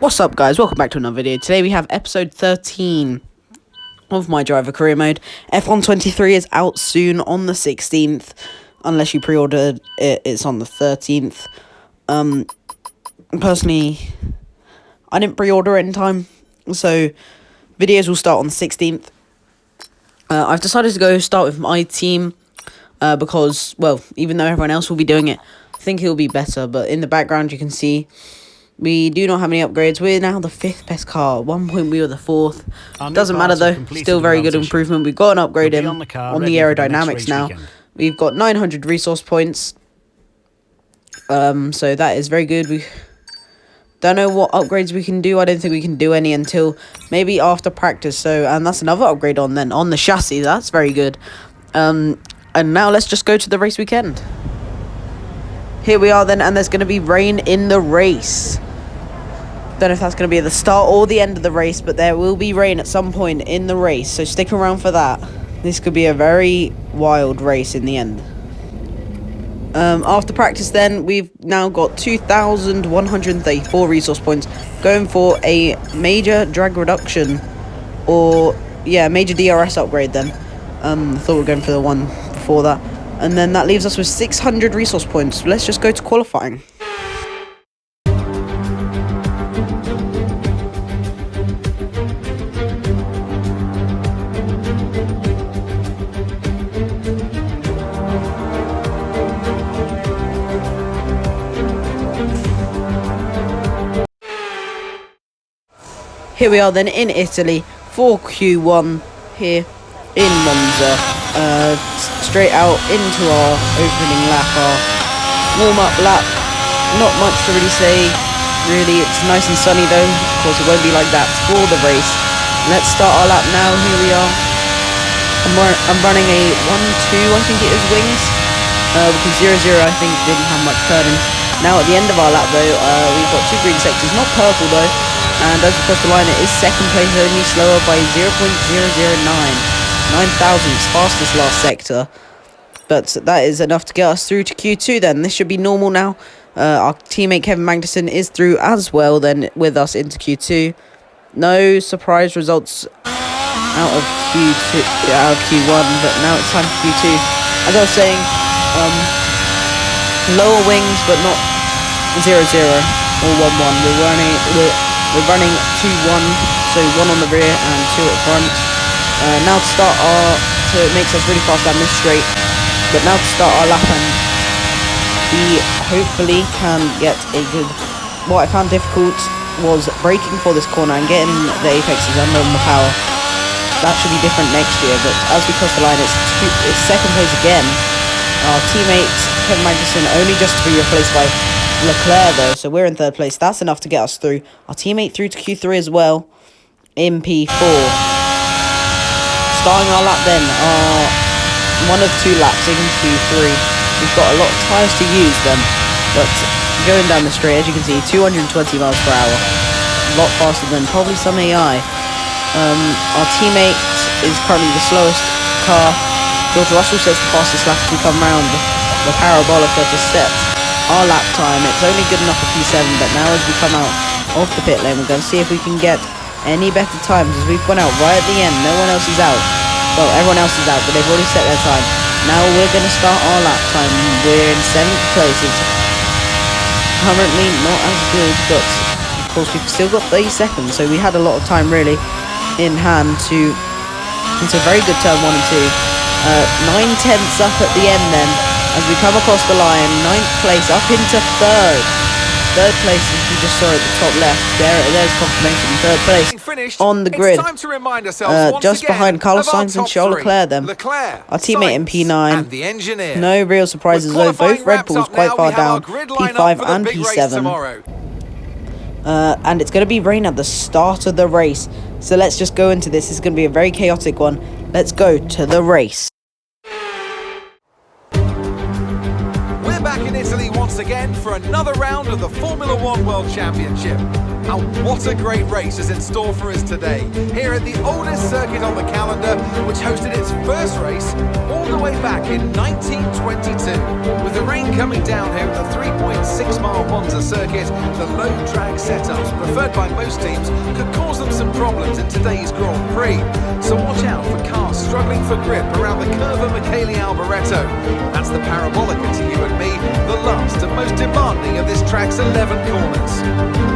What's up, guys? Welcome back to another video. Today we have episode 13 of my driver career mode. F1 23 is out soon on the 16th. Unless you pre-ordered it, it's on the 13th. Personally, I didn't pre-order it in time, so videos will start on the 16th. I've decided to start with my team because, well, even though everyone else will be doing it, I think it will be better. But in the background, you can see we do not have any upgrades. We're now the 5th best car. At one point, we were the 4th. Doesn't matter, though. Still very good improvement. We've got an upgrade on the aerodynamics now. We've got 900 resource points. So that is very good. We don't know what upgrades we can do. I don't think we can do any until maybe after practice. So, and that's another upgrade on the chassis. That's very good. And now let's just go to the race weekend. Here we are then, and there's going to be rain in the race. Don't know if that's going to be at the start or the end of the race, but there will be rain at some point in the race, so stick around for that. This could be a very wild race in the end. After practice then, we've now got 2,134 resource points, going for a major drag reduction, or yeah, major DRS upgrade then. I thought we were going for the one before that. And then that leaves us with 600 resource points. Let's just go to qualifying. Here we are then in Italy for Q1 here in Monza. Straight out into our opening lap, our warm-up lap. Not much to really say. Really, it's nice and sunny though. Of course, it won't be like that for the race. Let's start our lap now. Here we are. I'm running a 1-2, I think it is, wings. Because 0-0, I think, didn't have much turning. Now at the end of our lap though, we've got 2 green sectors, not purple though. And as we cross the line, it is second place only, slower by 0.009. 9,000th fastest last sector. But that is enough to get us through to Q2 then. This should be normal now. Our teammate Kevin Magnussen is through as well then with us into Q2. No surprise results out of Q1, but now it's time for Q2. As I was saying, lower wings, but not 0-0 or 1-1. We're running 2-1, so 1 on the rear and 2 at front. Now to start it makes us really fast down this straight. But now to start our lap, and we hopefully can get a good... What I found difficult was braking for this corner and getting the apexes under the power. That should be different next year, but as we cross the line, it's second place again. Our teammate Kevin Magnussen only just to be replaced by Leclerc though, so we're in 3rd place. That's enough to get us through. Our teammate through to Q3 as well in P4. Starting our lap then, one of 2 laps in Q3. We've got a lot of tyres to use then, but going down the straight, as you can see, 220 miles per hour. A lot faster than probably some AI. Our teammate is currently the slowest car. George Russell sets the fastest lap as we come round the parabolica to set our lap time. It's only good enough for P7, but now as we come out of the pit lane, we're going to see if we can get any better times, as we've gone out right at the end. No one else is out. Well, everyone else is out, but they've already set their time. Now we're going to start our lap time. We're in 7th place. It's currently not as good, but of course we've still got 30 seconds, so we had a lot of time really in hand to... It's a very good turn 1 and 2. 9/10 up at the end then, as we come across the line. 9th place up into 3rd. 3rd place, as you just saw at the top left. There's confirmation. 3rd place on the grid. Time to remind ourselves just behind Carlos Sainz and Charles Leclerc then. Our teammate in P9. No real surprises though. Both Red Bulls quite far down. P5 and P7. And it's going to be rain at the start of the race. So let's just go into this. It's going to be a very chaotic one. Let's go to the race. We're back in Italy once again for another round round of the Formula One World Championship. And what a great race is in store for us today, here at the oldest circuit on the calendar, which hosted its first race all the way back in 1922. With the rain coming down here at the 3.6-mile Monza circuit, the low drag setups preferred by most teams could cause them some problems in today's Grand Prix. So watch out for cars struggling for grip around the Curva Michele Alboreto. That's the Parabolica to you and me, the last and most demanding of this track's 11 corners.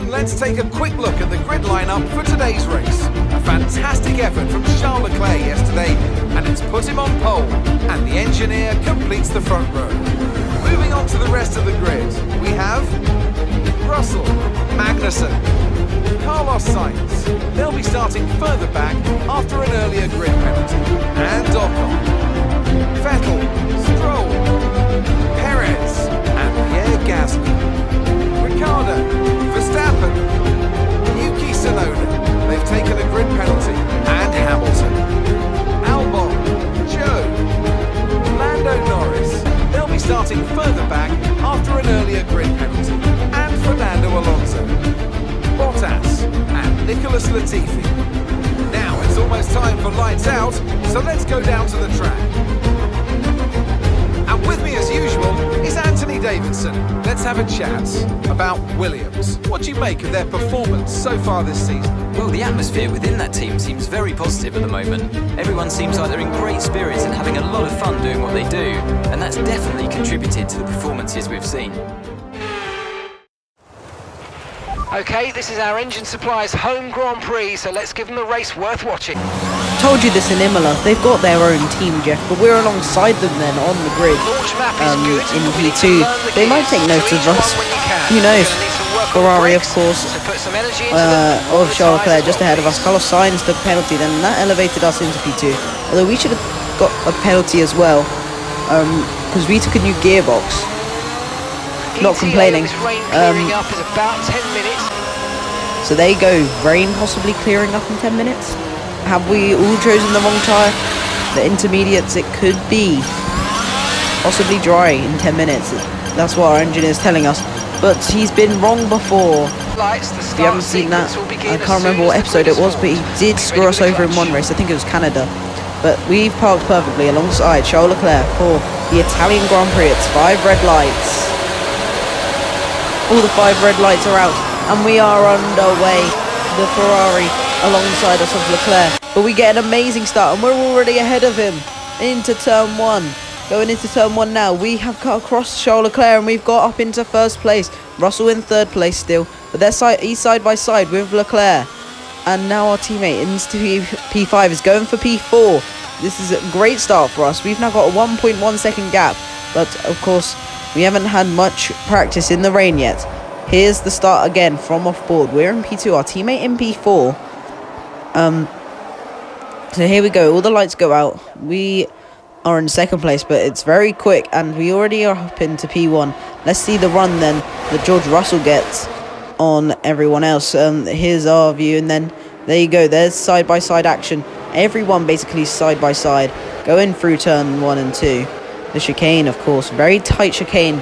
Let's take a quick look at the grid lineup for today's race. A fantastic effort from Charles Leclerc yesterday, and it's put him on pole, and the engineer completes the front row. Moving on to the rest of the grid, we have Russell, Magnussen, Carlos Sainz. They'll be starting further back after an earlier grid penalty. And Ocon, Vettel, Stroll, Perez, and Pierre Gasly. Ricciardo, Verstappen, Yuki Tsunoda, they've taken a grid penalty, and Hamilton, Albon, Joe, Lando Norris, they'll be starting further back after an earlier grid penalty, and Fernando Alonso, Bottas, and Nicholas Latifi. Now it's almost time for lights out, so let's go down to the track. And with me as usual is Anthony Davidson. Let's have a chat about Williams. What do you make of their performance so far this season? Well, the atmosphere within that team seems very positive at the moment. Everyone seems like they're in great spirits and having a lot of fun doing what they do, and that's definitely contributed to the performances we've seen. Okay, this is our Engine Supplies home Grand Prix, so let's give them a race worth watching. Told you this in Imola, they've got their own team, Jeff, but we're alongside them then on the grid in P2. They might take note of us, who knows. Ferrari, of course, of Charles Leclerc just ahead of us. Carlos Sainz took a penalty then, and that elevated us into P2. Although we should have got a penalty as well, because we took a new gearbox. Not complaining. So there you go, rain possibly clearing up in 10 minutes. Have we all chosen the wrong tyre? The intermediates, it could be possibly dry in 10 minutes. That's what our engineer is telling us. But he's been wrong before. If you haven't seen that, I can't remember what episode it was, but he did screw us over in one race. I think it was Canada. But we've parked perfectly alongside Charles Leclerc for the Italian Grand Prix. It's 5 red lights. All the 5 red lights are out, and we are underway. The Ferrari alongside us of Leclerc, but we get an amazing start, and we're already ahead of him into turn 1. Going into turn 1 now, we have cut across Charles Leclerc, and we've got up into first place. Russell in third place still, but he's side by side with Leclerc, and now our teammate into P5 is going for P4. This is a great start for us. We've now got a 1.1 second gap, but of course we haven't had much practice in the rain yet. Here's the start again from off board. We're in P2, our teammate in P4. So here we go, all the lights go out. We are in second place, but it's very quick, and we already are up into P1. Let's see the run then that George Russell gets on everyone else. Here's our view, and then there you go, there's side-by-side action. Everyone basically side-by-side, going through turn 1 and 2. The chicane, of course, very tight chicane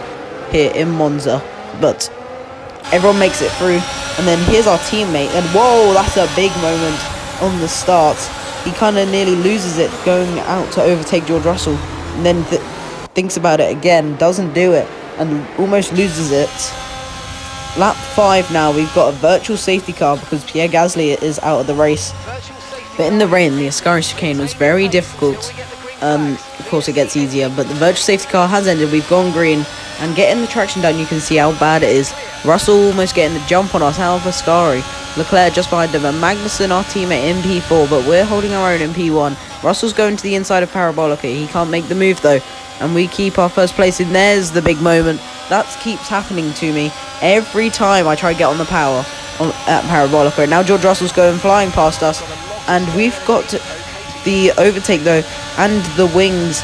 here in Monza, but everyone makes it through. And then here's our teammate, and whoa, that's a big moment on the start. He kind of nearly loses it going out to overtake George Russell, and then thinks about it again, doesn't do it, and almost loses it. Lap 5 now, we've got a virtual safety car because Pierre Gasly is out of the race. But in the rain, the Ascari chicane was very difficult. Of course it gets easier, but the virtual safety car has ended. We've gone green, and getting the traction down, you can see how bad it is. Russell almost getting the jump on us out of Ascari. Leclerc just behind him, and Magnussen, our teammate, in P4, but we're holding our own in P1. Russell's going to the inside of Parabolica. He can't make the move though, and we keep our first place, and there's the big moment. That keeps happening to me every time I try to get on the power at Parabolica. And now George Russell's going flying past us, and we've got the overtake though, and the wings,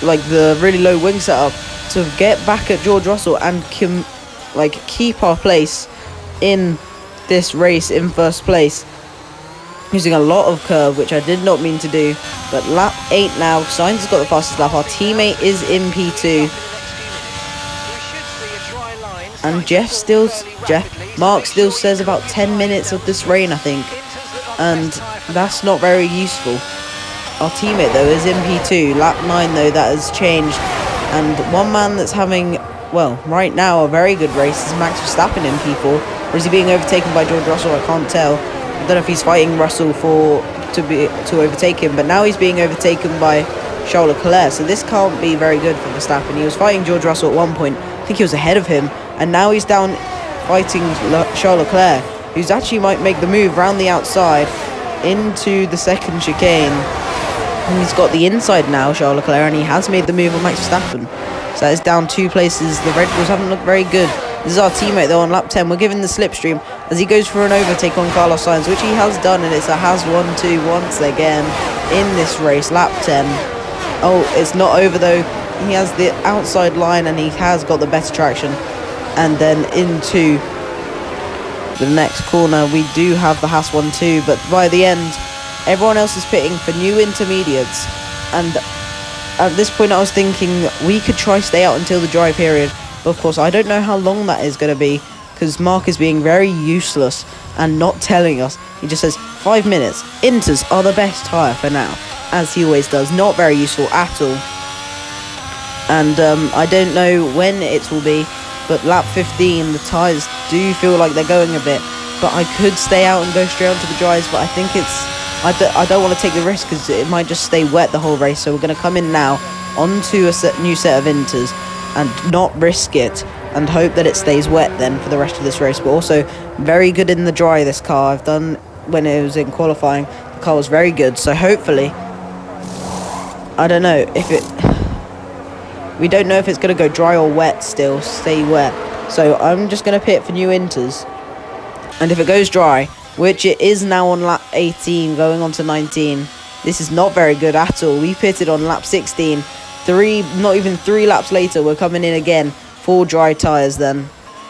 like the really low wing setup, to get back at George Russell and keep our place in this race in first place. using a lot of curve, which I did not mean to do. But lap 8 now, Sainz has got the fastest lap. Our teammate is in P2. And Mark still says about 10 minutes of this rain, I think. And that's not very useful. Our teammate, though, is in P2. Lap 9, though, that has changed. And one man that's having, well, right now, a very good race is Max Verstappen in P4. Or is he being overtaken by George Russell? I can't tell. I don't know if he's fighting Russell to overtake him. But now he's being overtaken by Charles Leclerc. So this can't be very good for Verstappen. He was fighting George Russell at one point. I think he was ahead of him. And now he's down fighting Charles Leclerc, who's actually might make the move round the outside into the second chicane. And he's got the inside now, Charles Leclerc, and he has made the move on Max Verstappen. So that is down 2 places. The Red Bulls haven't looked very good. This is our teammate, though, on lap 10. We're giving the slipstream as he goes for an overtake on Carlos Sainz, which he has done, and it's a Has 1-2 once again in this race, lap 10. Oh, it's not over, though. He has the outside line, and he has got the better traction. And then into the next corner, we do have the Haas 1-2, but by the end, everyone else is pitting for new intermediates. And at this point, I was thinking we could try stay out until the dry period. But of course, I don't know how long that is going to be, because Mark is being very useless and not telling us. He just says 5 minutes. Inters are the best tyre for now, as he always does. Not very useful at all. And I don't know when it will be. But lap 15, the tyres do feel like they're going a bit. But I could stay out and go straight onto the dries. But I think I don't want to take the risk because it might just stay wet the whole race. So we're going to come in now onto a new set of inters and not risk it. And hope that it stays wet then for the rest of this race. But also very good in the dry, this car. I've done when it was in qualifying. The car was very good. So hopefully, I don't know if it... We don't know if it's going to go dry or wet still, stay wet. So I'm just going to pit for new inters. And if it goes dry, which it is now on lap 18, going on to 19, this is not very good at all. We pitted on lap 16. Not even 3 laps later, we're coming in again. 4 dry tyres then.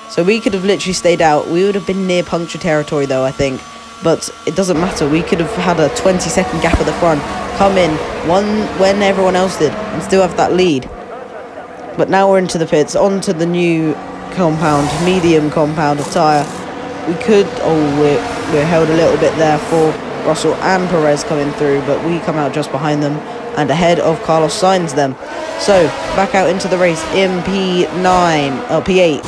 So we could have literally stayed out. We would have been near puncture territory though, I think. But it doesn't matter. We could have had a 20-second gap at the front. Come in when everyone else did and still have that lead. But now we're into the pits, onto the new compound, medium compound of tyre. We could, we're held a little bit there for Russell and Perez coming through, but we come out just behind them and ahead of Carlos Sainz then. So, back out into the race in P8.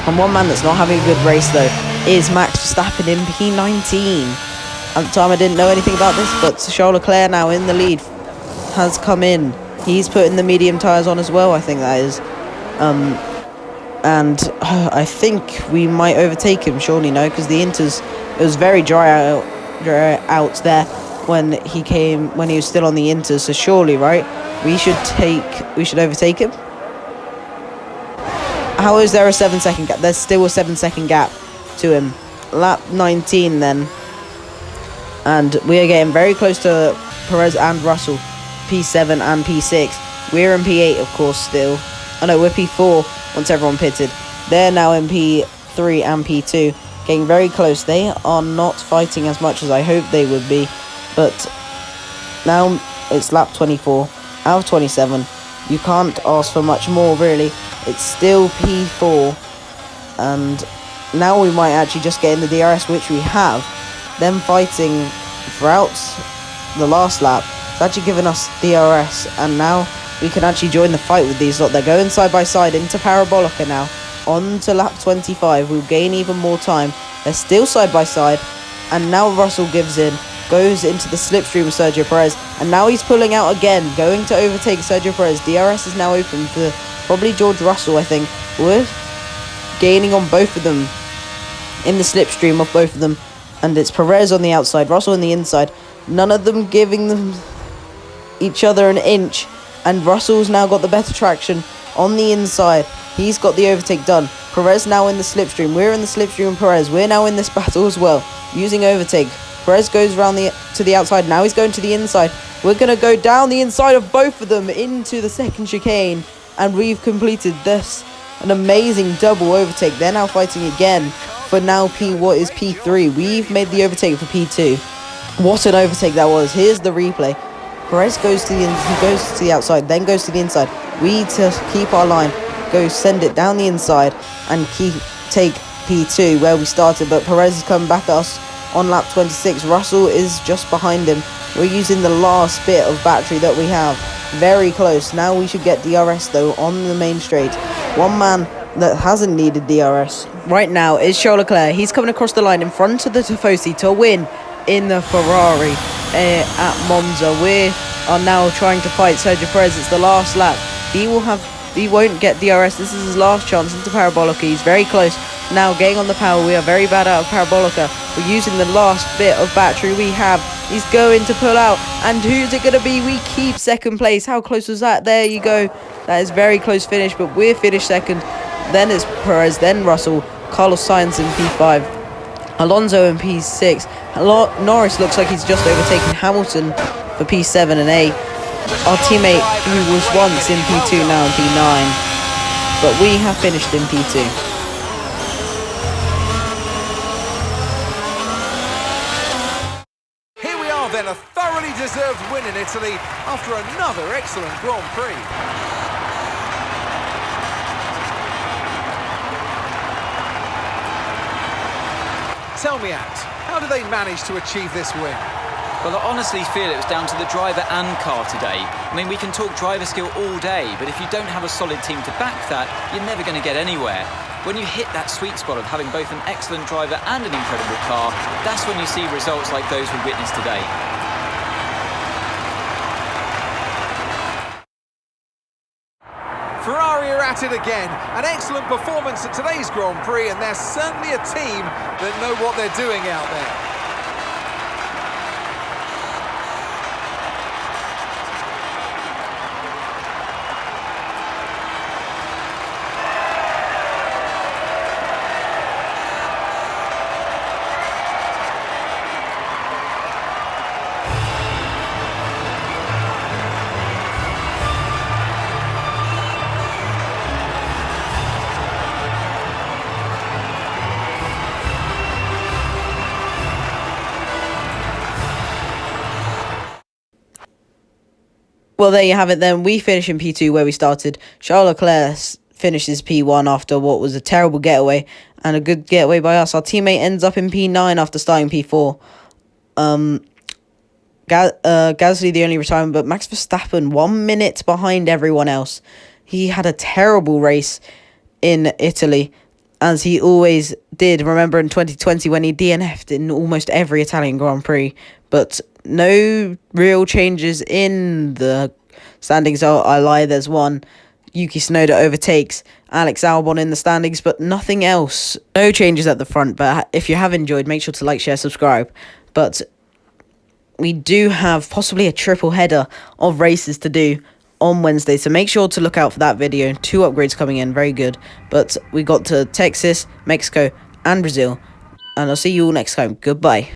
And one man that's not having a good race though is Max Verstappen in P19. At the time I didn't know anything about this, but Charles Leclerc now in the lead has come in. He's putting the medium tyres on as well, I think that is. And I think we might overtake him, surely no, because the inters, it was very dry out there when he was still on the inters, so surely, right, we should overtake him. How is there a 7-second gap? There's still a 7-second gap to him. Lap 19 then. And we are getting very close to Perez and Russell. P7 and P6. We're in P8, of course, still. Oh no, we're P4 once everyone pitted. They're now in P3 and P2. Getting very close. They are not fighting as much as I hoped they would be. But now it's lap 24 out of 27. You can't ask for much more, really. It's still P4. And now we might actually just get in the DRS, which we have. Them fighting throughout the last lap. It's actually given us DRS, and now we can actually join the fight with these lot. They're going side by side into Parabolica now. On to lap 25. We'll gain even more time. They're still side by side, and now Russell gives in, goes into the slipstream of Sergio Perez, and now he's pulling out again, going to overtake Sergio Perez. DRS is now open for probably George Russell, I think. We're gaining on both of them, in the slipstream of both of them, and it's Perez on the outside, Russell on the inside. None of them giving them each other an inch, and Russell's now got the better traction on the inside. He's got the overtake done. Perez now in the slipstream. We're in the slipstream of Perez. We're now in this battle as well, using overtake. Perez goes around to the outside. Now he's going to the inside. We're going to go down the inside of both of them into the second chicane, and we've completed this. An amazing double overtake. They're now fighting again for now what is P3. We've made the overtake for P2. What an overtake that was. Here's the replay. Perez goes to the outside, then goes to the inside. We need to keep our line, send it down the inside, and take P2 where we started. But Perez is coming back at us on lap 26. Russell is just behind him. We're using the last bit of battery that we have. Very close. Now we should get DRS though on the main straight. One man that hasn't needed DRS right now is Charles Leclerc. He's coming across the line in front of the Tifosi to win in the Ferrari at Monza. We are now trying to fight Sergio Perez. It's the last lap. He won't get DRS. This is his last chance into Parabolica. He's very close now, getting on the power. We are very bad out of Parabolica. We're using the last bit of battery we have. He's going to pull out, and who's it going to be? We keep second place. How close was that? There you go. That is very close finish, but we're finished second. Then it's Perez, then Russell, Carlos Sainz in P5, Alonso in P6. Norris looks like he's just overtaken Hamilton for P7 and 8. Our teammate who was once in P2 now in P9, but we have finished in P2. Here we are then, a thoroughly deserved win in Italy after another excellent Grand Prix. Tell me, Ant, how do they manage to achieve this win? Well, I honestly feel it was down to the driver and car today. I mean, we can talk driver skill all day, but if you don't have a solid team to back that, you're never going to get anywhere. When you hit that sweet spot of having both an excellent driver and an incredible car, that's when you see results like those we witnessed today. Ferrari are at it again. An excellent performance at today's Grand Prix, and they're certainly a team that know what they're doing out there. Well, there you have it then. We finish in P2 where we started. Charles Leclerc finishes P1 after what was a terrible getaway and a good getaway by us. Our teammate ends up in P9 after starting P4. Gasly the only retirement, but Max Verstappen 1 minute behind everyone else. He had a terrible race in Italy, as he always did. Remember in 2020 when he DNF'd in almost every Italian Grand Prix, but no real changes in the standings. Oh, I lie, there's one. Yuki Tsunoda overtakes Alex Albon in the standings, but nothing else. No changes at the front, but if you have enjoyed, make sure to like, share, subscribe. But we do have possibly a triple header of races to do on Wednesday, so make sure to look out for that video. 2 upgrades coming in, very good. But we got to Texas, Mexico, and Brazil. And I'll see you all next time. Goodbye.